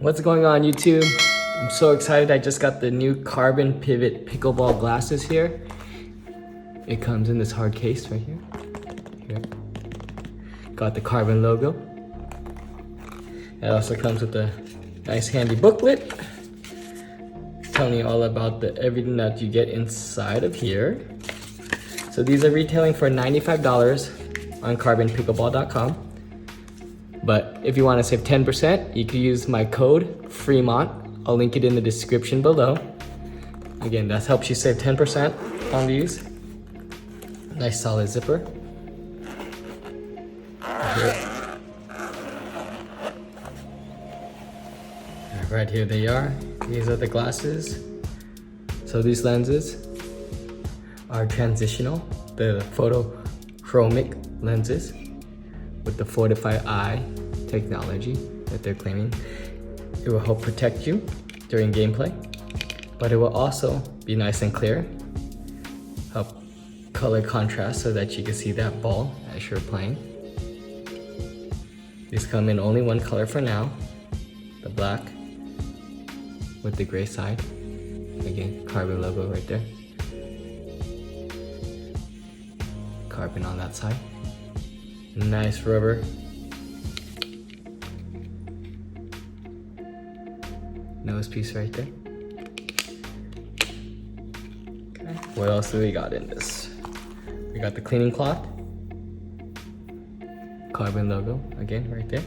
What's going on, YouTube? I'm so excited. I just got the new CRBN Pivot Pickleball Glasses here. It comes in this hard case right here. Got the CRBN logo. It also comes with a nice handy booklet telling you all about everything that you get inside of here. So these are retailing for $95 on CRBNPickleball.com. But if you want to save 10%, you can use my code FREMONT. I'll link it in the description below. Again, that helps you save 10% on these. Nice solid zipper. Right here they are. These are the glasses. So these lenses are transitional, the photochromic lenses with the fortified eye technology that they're claiming. It will help protect you during gameplay, but it will also be nice and clear, help color contrast so that you can see that ball as you're playing. These come in only one color for now, the black with the gray side. Again, CRBN logo right there. CRBN on that side. Nice rubber. Nose piece right there. Okay. What else do we got in this? We got the cleaning cloth. CRBN logo again right there.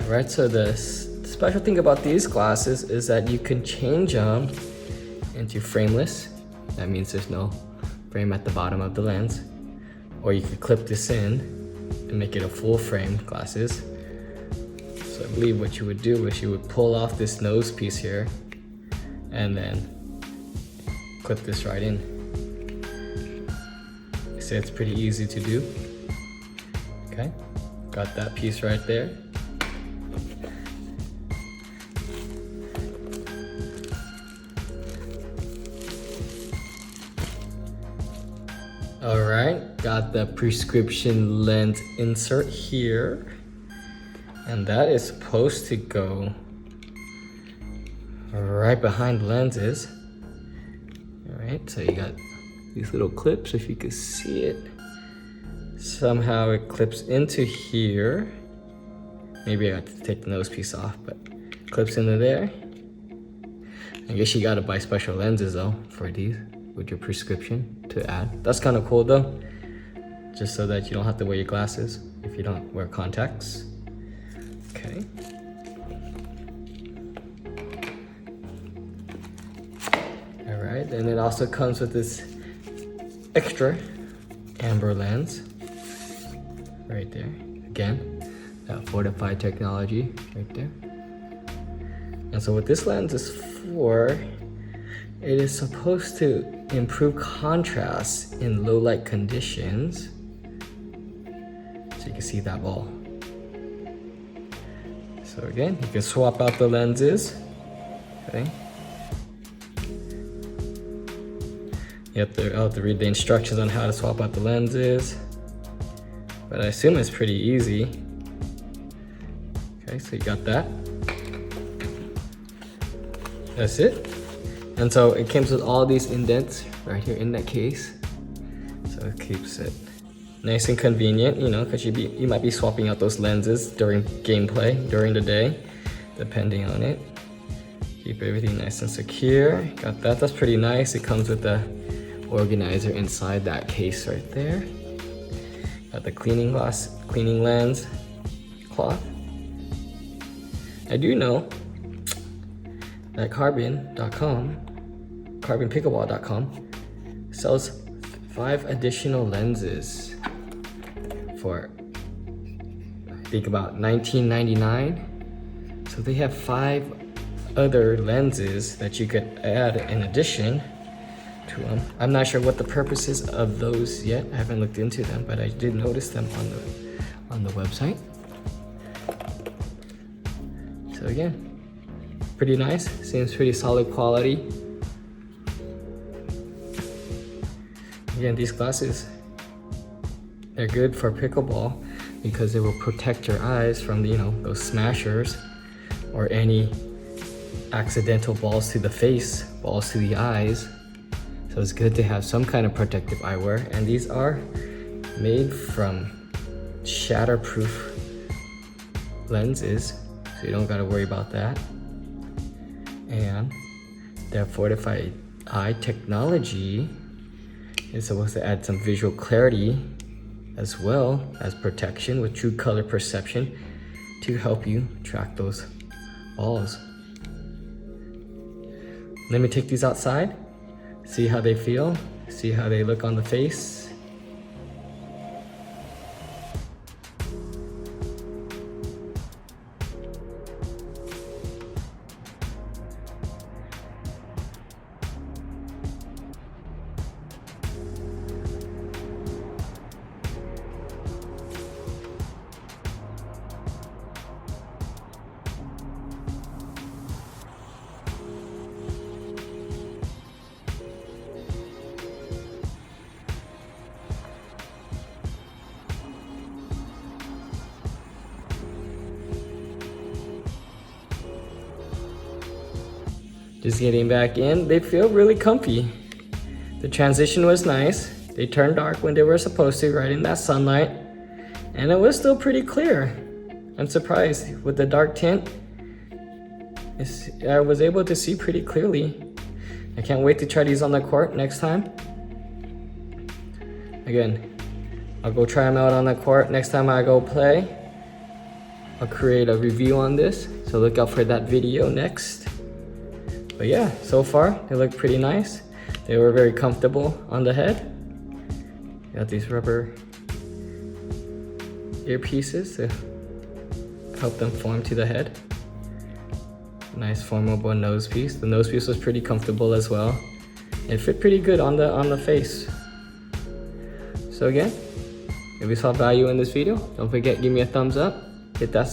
Alright, so the special thing about these glasses is that you can change them into frameless. That means there's no frame at the bottom of the lens. Or you could clip this in and make it a full frame glasses. So I believe what you would do is you would pull off this nose piece here and then clip this right in. So it's pretty easy to do. Okay, got that piece right there. Alright, got the prescription lens insert here. And that is supposed to go right behind lenses. Alright, so you got these little clips, if you can see it. Somehow it clips into here. Maybe I have to take the nose piece off, but clips into there. I guess you gotta buy special lenses though for these with your prescription to add. That's kind of cool though, just so that you don't have to wear your glasses if you don't wear contacts. Okay. All right, and it also comes with this extra amber lens right there. Again, that fortified technology right there. And so what this lens is for, it is supposed to improve contrast in low light conditions. So you can see that ball. So again, you can swap out the lenses. Okay. I'll have to read the instructions on how to swap out the lenses. But I assume it's pretty easy. Okay, so you got that. That's it. And so it comes with all these indents right here in that case. So it keeps it nice and convenient, you know, because you might be swapping out those lenses during gameplay, during the day, depending on it. Keep everything nice and secure. Got that, that's pretty nice. It comes with the organizer inside that case right there. Got the cleaning lens cloth. I do know that CRBNPickleball.com sells 5 additional lenses for I think about $19.99. So they have 5 other lenses that you could add in addition to them. I'm not sure what the purpose is of those yet. I haven't looked into them, but I did notice them on the website. So again, pretty nice, seems pretty solid quality. Again, these glasses They're good for pickleball because they will protect your eyes from the, those smashers or any accidental balls to the face, balls to the eyes. So it's good to have some kind of protective eyewear, and these are made from shatterproof lenses, so you don't gotta worry about that. And their fortified eye technology is supposed to add some visual clarity as well as protection with true color perception to help you track those balls. Let me take these outside, see how they feel, see how they look on the face. Just getting back in, they feel really comfy. The transition was nice. They turned dark when they were supposed to, right in that sunlight. And it was still pretty clear. I'm surprised with the dark tint. I was able to see pretty clearly. I can't wait to try these on the court next time. Again, I'll go try them out on the court next time I go play. I'll create a review on this, so look out for that video next. But yeah, so far they look pretty nice. They were very comfortable on the head. Got these rubber earpieces to help them form to the head. Nice formable nose piece. The nose piece was pretty comfortable as well. It fit pretty good on the face. So again, if you saw value in this video, don't forget, give me a thumbs up, hit that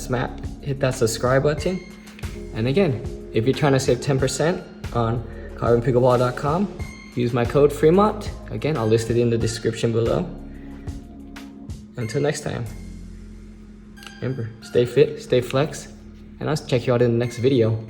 subscribe button. And again, if you're trying to save 10% on CRBNPickleball.com, use my code FREMONT. Again, I'll list it in the description below. Until next time, remember, stay fit, stay flex, and I'll check you out in the next video.